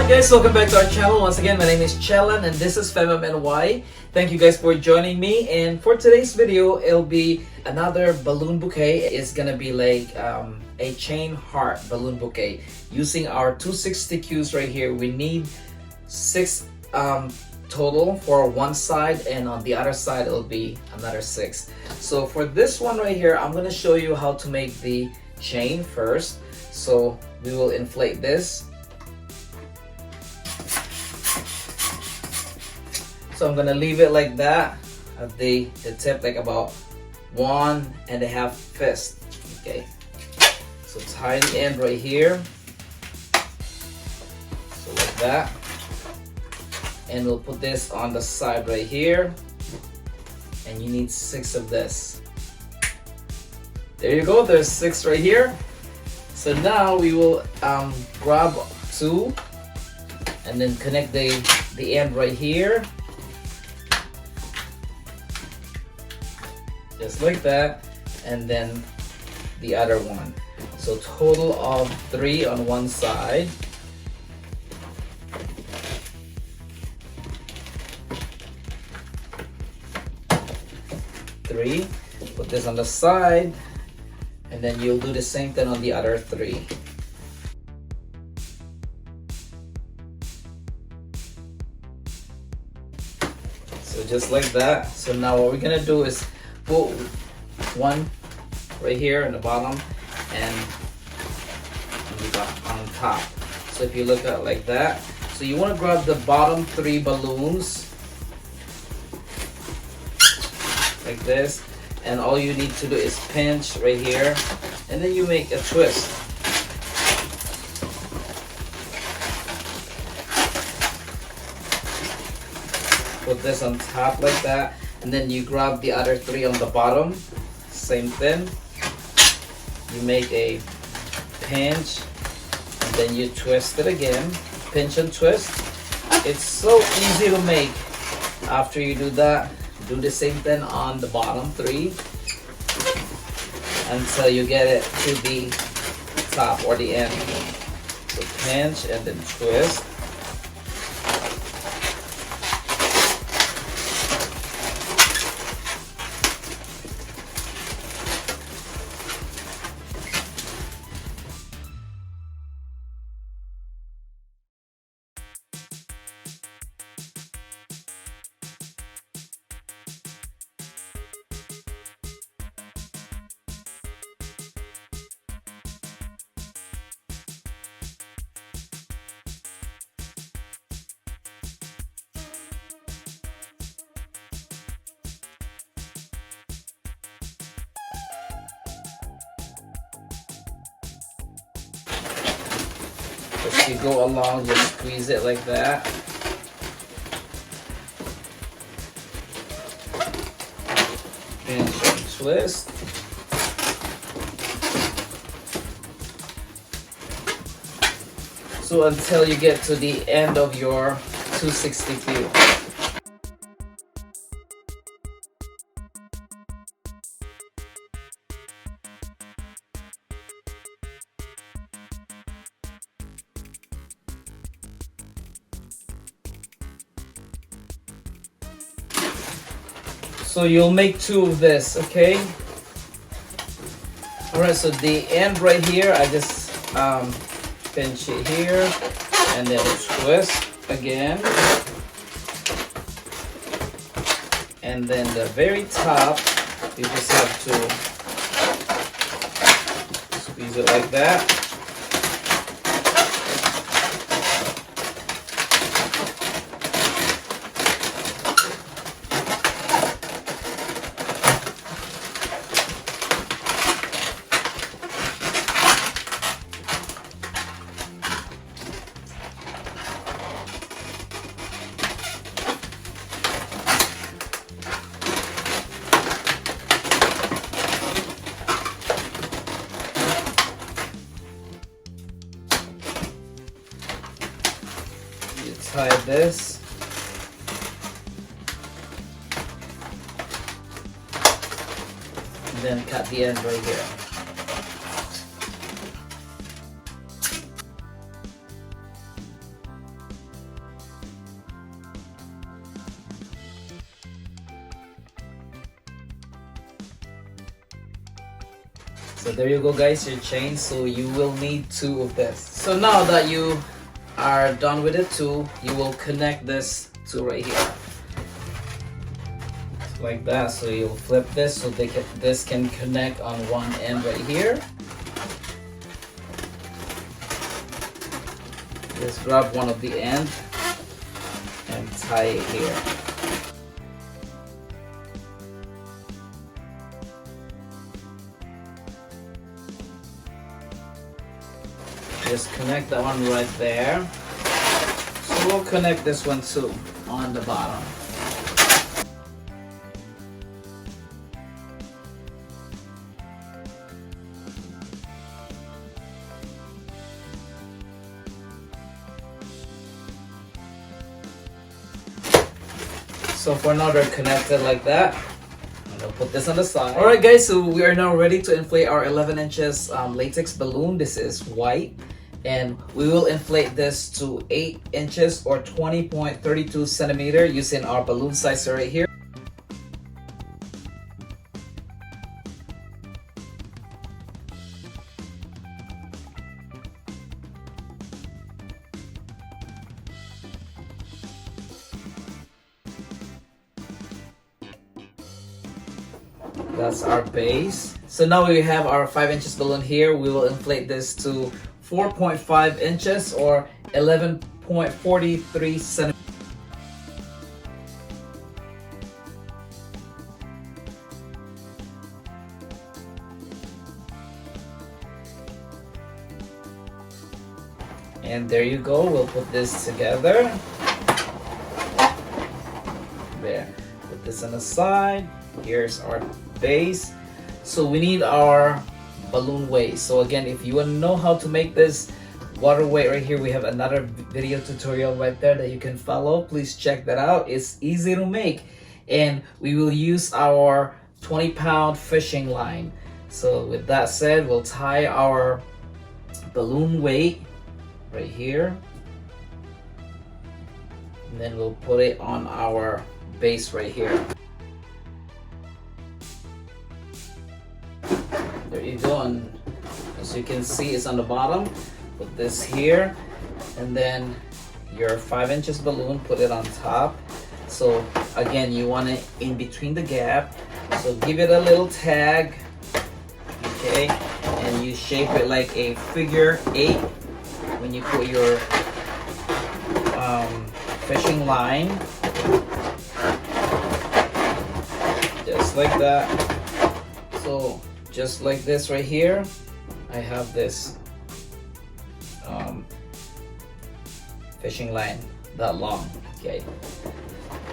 guys, welcome back to our channel. Once again, my name is Chelan and this is FemMNY. Thank you guys for joining me, and for today's video it'll be another balloon bouquet. It's gonna be like a chain heart balloon bouquet using our 260 cues right here. We need 6 total for one side, and on the other side it'll be another 6. So for this one right here, I'm gonna show you how to make the chain first. So we will inflate this. So I'm gonna leave it like that at the tip, like about 1.5 fist. Okay. So tie the end right here. So like that. And we'll put this on the side right here. And you need 6 of this. There you go. There's 6 right here. So now we will grab 2 and then connect the end right here. Just like that, and then the other one. So total of 3 on one side. Three. Put this on the side, and then you'll do the same thing on the other 3. So just like that. So now what we're gonna do is put 1 right here in the bottom and on top. So if you look at it like that, so you want to grab the bottom 3 balloons like this, and all you need to do is pinch right here, and then you make a twist. Put this on top like that, and then you grab the other 3 on the bottom. Same thing. You make a pinch, and then you twist it again. Pinch and twist. It's so easy to make. After you do that, do the same thing on the bottom 3 until you get it to the top or the end. So pinch and then twist. As you go along, just squeeze it like that. Pinch and twist. So until you get to the end of your 260 cue. So you'll make 2 of this, okay? Alright, so the end right here, I just pinch it here, and then twist again. And then the very top, you just have to squeeze it like that. Tie this, and then cut the end right here. So there you go guys, your chain. So you will need 2 of this. So now that you are done with it 2, you will connect this to right here. Like that. So you'll flip this so this can connect on one end right here. Just grab one of the end and tie it here. Just connect that one right there. So we'll connect this one too on the bottom. So for now they're connected like that. I'm gonna put this on the side. Alright guys, so we are now ready to inflate our 11 inches latex balloon. This is white. And we will inflate this to 8 inches or 20.32 centimeter using our balloon sizer right here. That's our base. So now we have our 5 inches balloon here. We will inflate this to 4.5 inches or 11.43 centimeters. And there you go. We'll put this together. There. Put this on the side. Here's our base. So we need our balloon weight. So again, if you want to know how to make this water weight right here, we have another video tutorial right there that you can follow. Please check that out. It's easy to make, and we will use our 20-pound fishing line. So with that said, we'll tie our balloon weight right here, and then we'll put it on our base right here. There you go, and as you can see, it's on the bottom. Put this here, and then your 5 inches balloon, put it on top. So again, you want it in between the gap. So give it a little tag, okay, and you shape it like a figure 8 when you put your fishing line, just like that. So just like this right here, I have this fishing line that long. Okay,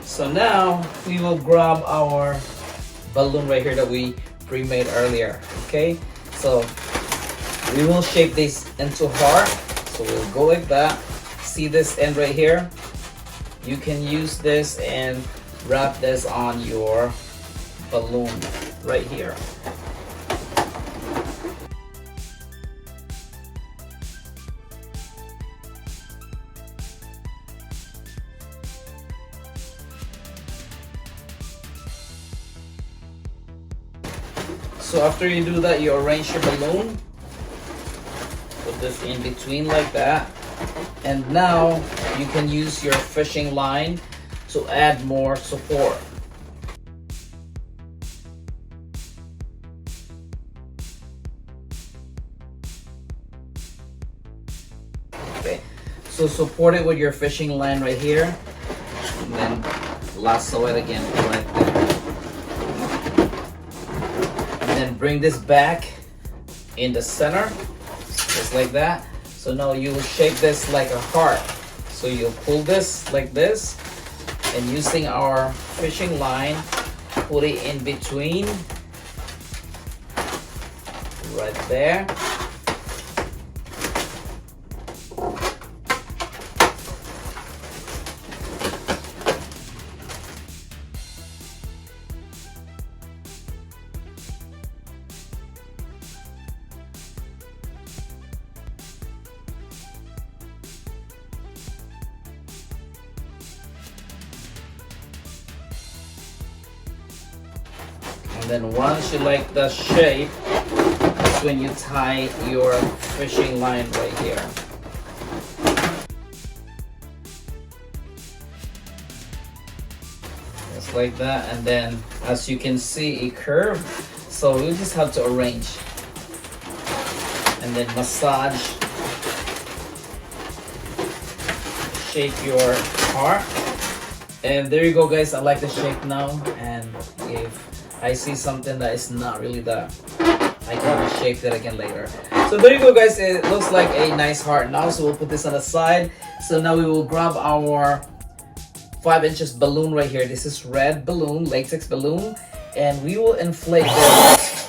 so now we will grab our balloon right here that we pre-made earlier. Okay, so we will shape this into heart. So we'll go like that. See this end right here? You can use this and wrap this on your balloon right here. So after you do that, you arrange your balloon. Put this in between like that. And now you can use your fishing line to add more support. Okay, so support it with your fishing line right here, and then lasso it again right there. And then bring this back in the center, just like that. So now you will shape this like a heart. So you'll pull this like this, and using our fishing line, put it in between, right there. And then once you like the shape, just when you tie your fishing line right here. Just like that, and then as you can see, a curve. So you just have to arrange and then massage, shape your heart. And there you go, guys. I like the shape now, and if I see something that is not really that, I can shape that again later. So there you go, guys. It looks like a nice heart now, so we'll put this on the side. So now we will grab our 5 inches balloon right here. This is red balloon, latex balloon, and we will inflate this.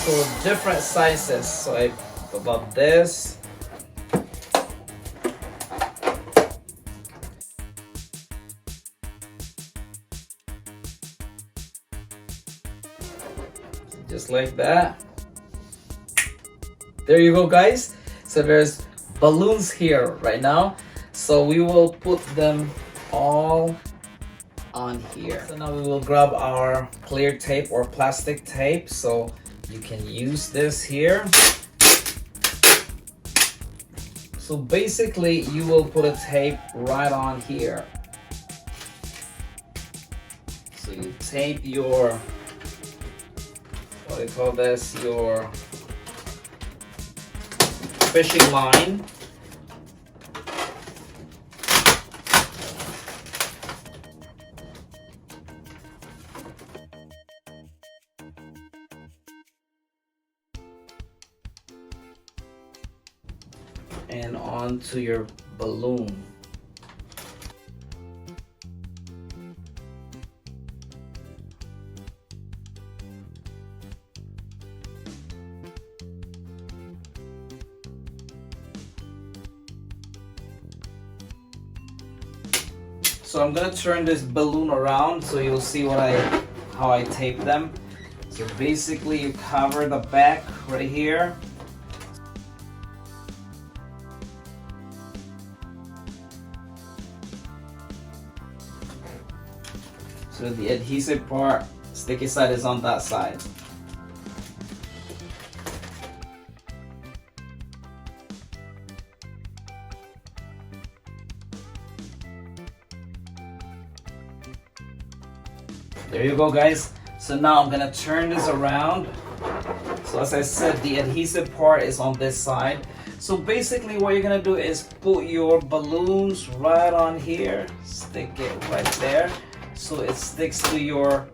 So different sizes. So I about this. Just like that. There you go, guys. So there's balloons here right now. So we will put them all on here. So now we will grab our clear tape or plastic tape. So you can use this here. So basically you will put a tape right on here. So you tape your, what do you call this, your fishing line. And onto your balloon. So I'm gonna turn this balloon around so you'll see how I tape them. So basically you cover the back right here. So the adhesive part, sticky side is on that side. There you go, guys. So now I'm gonna turn this around. So as I said, the adhesive part is on this side. So basically what you're gonna do is put your balloons right on here, stick it right there, so it sticks to your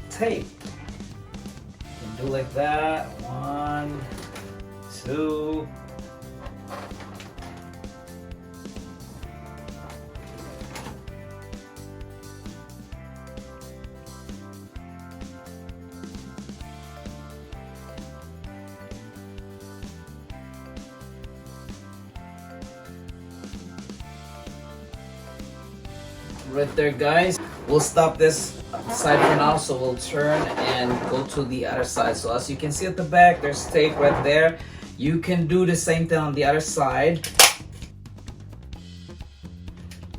tape. You can do like that. 1, 2. Right there, guys. We'll stop this side for now, so we'll turn and go to the other side. So as you can see at the back, there's tape right there. You can do the same thing on the other side.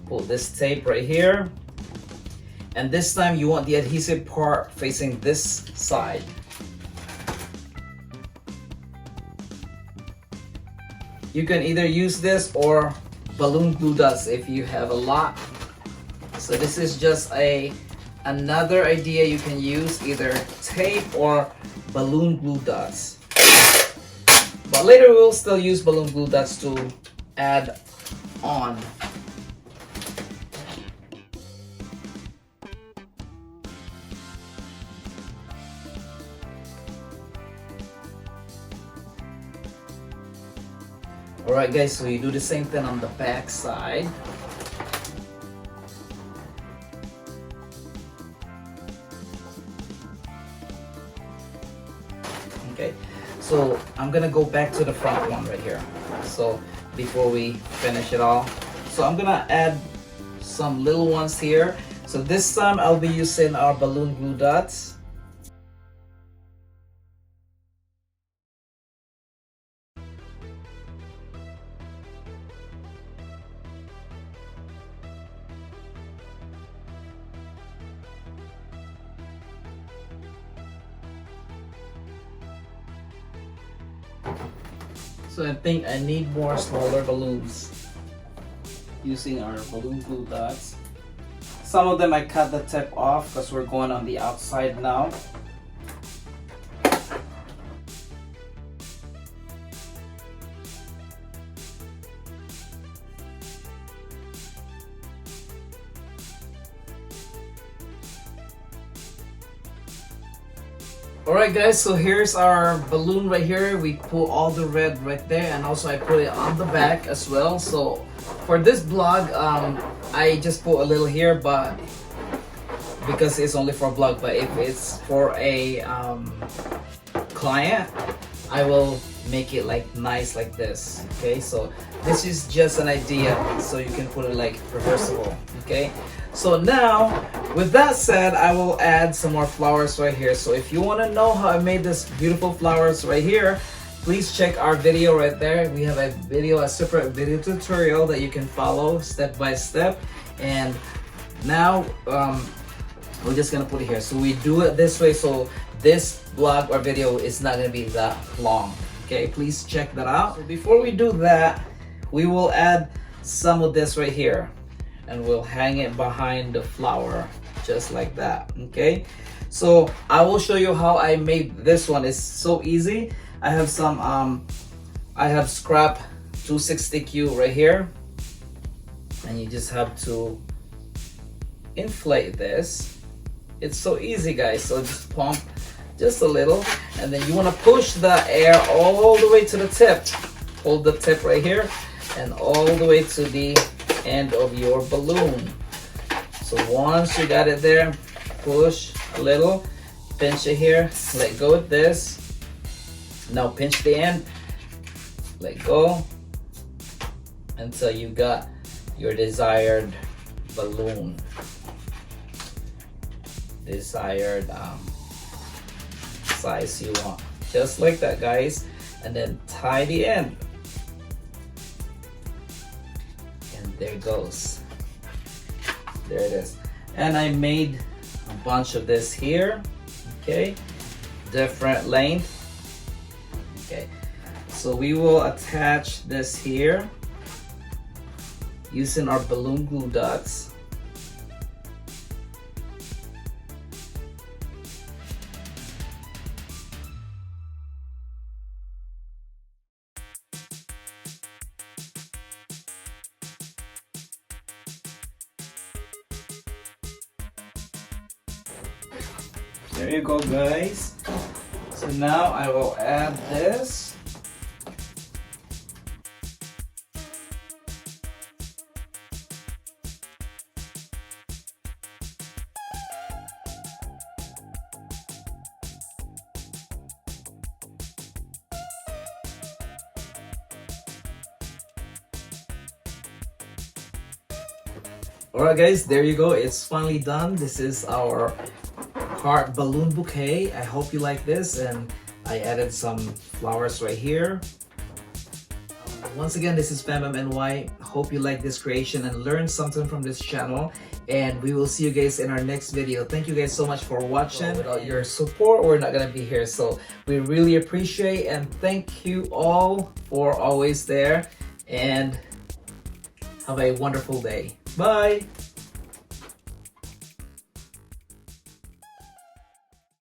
Pull this tape right here, and this time you want the adhesive part facing this side. You can either use this or balloon glue dots if you have a lot. So this is just another idea you can use, either tape or balloon glue dots. But later we'll still use balloon glue dots to add on. Alright, guys, so you do the same thing on the back side. Okay, so I'm gonna go back to the front one right here. So before we finish it all, so I'm gonna add some little ones here. So this time I'll be using our balloon glue dots. So I think I need more smaller balloons. Using our balloon glue dots. Some of them I cut the tip off because we're going on the outside now. Alright guys, so here's our balloon right here. We put all the red right there, and also I put it on the back as well. So for this vlog, I just put a little here, but because it's only for a vlog. But if it's for a client, I will make it like nice like this. Okay, so this is just an idea, so you can put it like reversible. Okay, so now with that said, I will add some more flowers right here. So if you want to know how I made this beautiful flowers right here, please check our video right there. We have a video, a separate video tutorial that you can follow step by step. And now we're just gonna put it here. So we do it this way, so this vlog or video is not gonna be that long. Okay, please check that out. So before we do that, we will add some of this right here, and we'll hang it behind the flower just like that. Okay, so I will show you how I made this one. It's so easy. I have some I have scrap 260Q right here, and you just have to inflate this. It's so easy guys. So just pump just a little, and then you want to push the air all the way to the tip. Hold the tip right here and all the way to the end of your balloon. So once you got it there, push a little, pinch it here, let go of this. Now pinch the end, let go until you got your desired balloon, desired size you want, just like that guys. And then tie the end, and there it goes. There it is. And I made a bunch of this here. Okay, different length. Okay, so we will attach this here using our balloon glue dots. There you go guys. So now I will add this. Alright guys, there you go. It's finally done. This is our heart balloon bouquet. I hope you like this, and I added some flowers right here. Once again, this is FemMNY. Hope you like this creation and learned something from this channel, and we will see you guys in our next video. Thank you guys so much for watching. Without your support, we're not gonna be here, so we really appreciate and thank you all for always there, and have a wonderful day. Bye.